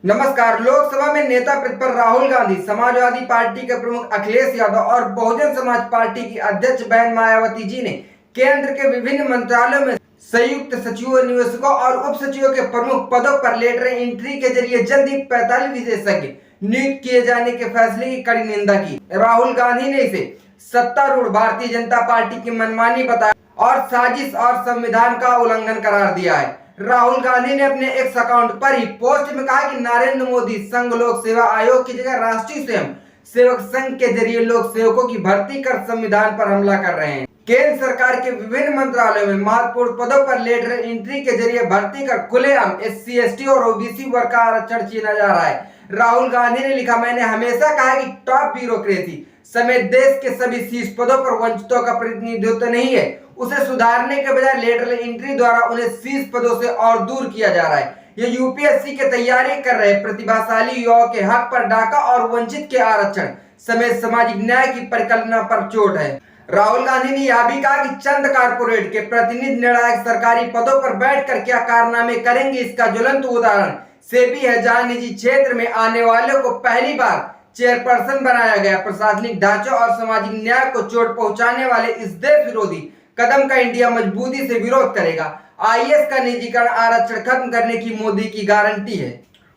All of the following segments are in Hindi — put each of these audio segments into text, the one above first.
नमस्कार। लोकसभा में नेता प्रतिपक्ष राहुल गांधी, समाजवादी पार्टी के प्रमुख अखिलेश यादव और बहुजन समाज पार्टी की अध्यक्ष बहन मायावती जी ने केंद्र के विभिन्न मंत्रालयों में संयुक्त सचिवों, निवेशकों और उप सचिवों के प्रमुख पदों पर लेटर एंट्री के जरिए जल्द ही 45 विशेषज्ञ नियुक्त किए जाने के फैसले की कड़ी निंदा की। राहुल गांधी ने इसे सत्तारूढ़ भारतीय जनता पार्टी की मनमानी बताया और साजिश और संविधान का उल्लंघन करार दिया है। राहुल गांधी ने अपने एक्स अकाउंट पर ही पोस्ट में कहा कि नरेंद्र मोदी संघ लोक सेवा आयोग की जगह राष्ट्रीय स्वयं सेवक संघ के जरिए लोक सेवकों की भर्ती कर संविधान पर हमला कर रहे हैं। केंद्र सरकार के विभिन्न मंत्रालयों में महत्वपूर्ण पदों पर लेटर एंट्री के जरिए भर्ती कर खुलेआम SC, ST और OBC वर्ग का आरक्षण छीना जा रहा है। राहुल गांधी ने लिखा, मैंने हमेशा कहा कि टॉप ब्यूरोक्रेसी समेत देश के सभी शीर्ष पदों पर वंचितों का प्रतिनिधित्व नहीं है। उसे सुधारने के बजाय लेटर एंट्री द्वारा उन्हें शीर्ष पदों से और दूर किया जा रहा है। ये UPSC की तैयारी कर रहे प्रतिभाशाली युवाओं के हक पर डाका और वंचित के आरक्षण समेत सामाजिक न्याय की परिकल्पना पर चोट है। राहुल गांधी ने यह भी कहा कि चंद कारपोरेट के प्रतिनिधि निर्णायक सरकारी पदों पर बैठकर क्या कारनामे करेंगे, इसका ज्वलंत उदाहरण सेबी है, जहां निजी क्षेत्र में आने वालों को पहली बार चेयरपर्सन बनाया गया। प्रशासनिक ढांचों और सामाजिक न्याय को चोट पहुंचाने वाले इस देश विरोधी कदम का इंडिया मजबूती से विरोध करेगा। IAS का निजीकरण आरक्षण खत्म करने की मोदी की गारंटी है।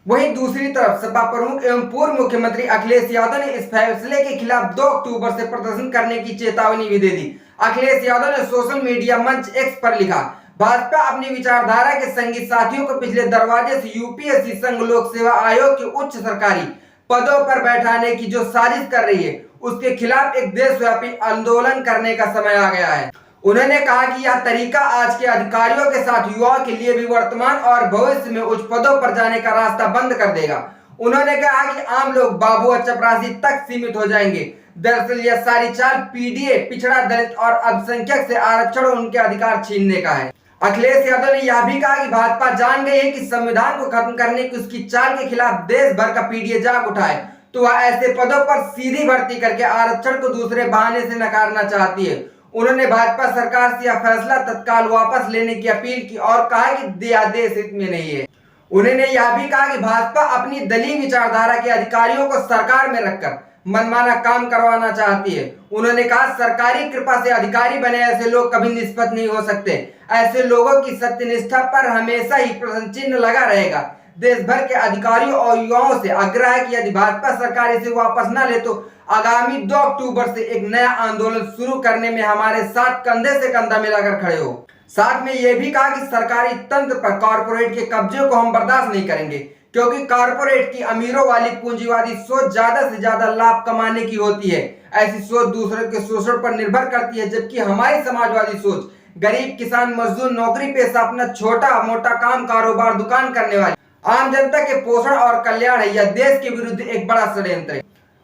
वहीं दूसरी तरफ सपा प्रमुख एवं पूर्व मुख्यमंत्री अखिलेश यादव ने इस फैसले के खिलाफ 2 अक्टूबर से प्रदर्शन करने की चेतावनी भी दे दी। अखिलेश यादव ने सोशल मीडिया मंच X पर लिखा, भाजपा अपनी विचारधारा के संगी साथियों को पिछले दरवाजे से UPSC संघ लोक सेवा आयोग के उच्च सरकारी पदों पर बैठाने की जो साजिश कर रही है, उसके खिलाफ एक देशव्यापी आंदोलन करने का समय आ गया है। उन्होंने कहा कि यह तरीका आज के अधिकारियों के साथ युवाओं के लिए भी वर्तमान और भविष्य में उच्च पदों पर जाने का रास्ता बंद कर देगा। उन्होंने कहा कि आम लोग बाबू और चपरासी तक सीमित हो जाएंगे। दरअसल यह सारी चाल PDA, पिछड़ा, दलित और अल्पसंख्यक से आरक्षण और उनके अधिकार छीनने का है। अखिलेश यादव ने यह भी कहा कि भाजपा जान गई है कि संविधान को खत्म करने की उसकी चाल के खिलाफ देश भर का PDA जाग उठा है, तो वह ऐसे पदों पर सीधी भर्ती करके आरक्षण को दूसरे बहाने से नकारना चाहती है। उन्होंने भाजपा सरकार से यह फैसला तत्काल वापस लेने की अपील की और कहा कि देश हित में नहीं है। उन्होंने यह भी कहा कि भाजपा अपनी दलीय विचारधारा के अधिकारियों को सरकार में रखकर मनमाना काम करवाना चाहती है। उन्होंने कहा, सरकारी कृपा से अधिकारी बने ऐसे लोग कभी निष्पक्ष नहीं हो सकते। ऐसे लोगों की सत्यनिष्ठा पर हमेशा ही प्रश्न चिन्ह लगा रहेगा। देश भर के अधिकारियों और युवाओं से आग्रह है कि यदि भाजपा सरकार इसे वापस न ले तो आगामी 2 अक्टूबर से एक नया आंदोलन शुरू करने में हमारे साथ कंधे से कंधा मिलाकर खड़े हो। साथ में यह भी कहा कि सरकारी तंत्र पर कॉरपोरेट के कब्जे को हम बर्दाश्त नहीं करेंगे, क्योंकि कॉरपोरेट की अमीरों वाली पूंजीवादी सोच ज्यादा से ज्यादा लाभ कमाने की होती है। ऐसी सोच दूसरों के शोषण पर निर्भर करती है, जबकि हमारी समाजवादी सोच गरीब, किसान, मजदूर, नौकरी पेशा, अपना छोटा मोटा काम, कारोबार, दुकान करने वाले आम जनता के पोषण और कल्याण है। यह देश के विरुद्ध एक बड़ा षड्यंत्र है।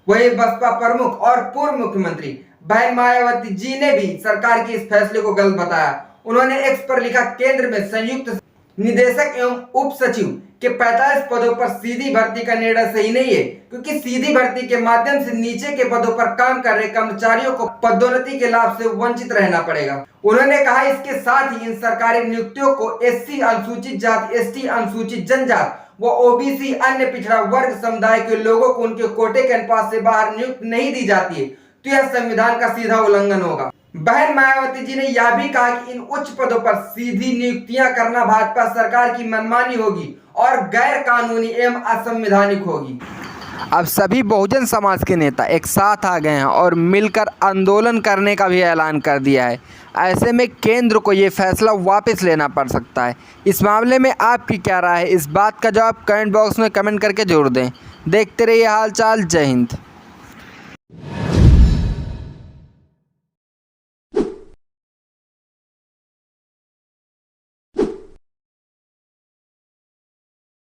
वही बसपा प्रमुख और पूर्व मुख्यमंत्री बहन मायावती जी ने भी सरकार के इस फैसले को गलत बताया। उन्होंने X पर लिखा, केंद्र में संयुक्त निदेशक एवं उप सचिव के 45 पदों पर सीधी भर्ती का निर्णय सही नहीं है, क्योंकि सीधी भर्ती के माध्यम से नीचे के पदों पर काम कर रहे कर्मचारियों को पदोन्नति के लाभ से वंचित रहना पड़ेगा। उन्होंने कहा, इसके साथ ही इन सरकारी नियुक्तियों को SC अनुसूचित जाति, ST अनुसूचित जनजाति व OBC अन्य पिछड़ा वर्ग समुदाय के लोगों को उनके कोटे के अनुपात से बाहर नियुक्त नहीं दी जाती है, तो यह संविधान का सीधा उल्लंघन होगा। बहन मायावती जी ने यह भी कहा कि इन उच्च पदों पर सीधी नियुक्तियां करना भाजपा सरकार की मनमानी होगी और गैर कानूनी एवं असंवैधानिक होगी। अब सभी बहुजन समाज के नेता एक साथ आ गए हैं और मिलकर आंदोलन करने का भी ऐलान कर दिया है। ऐसे में केंद्र को ये फैसला वापस लेना पड़ सकता है। इस मामले में आपकी क्या राय है, इस बात का जवाब कमेंट बॉक्स में कमेंट करके जरूर दें। देखते रहिए हालचाल। जय हिंद।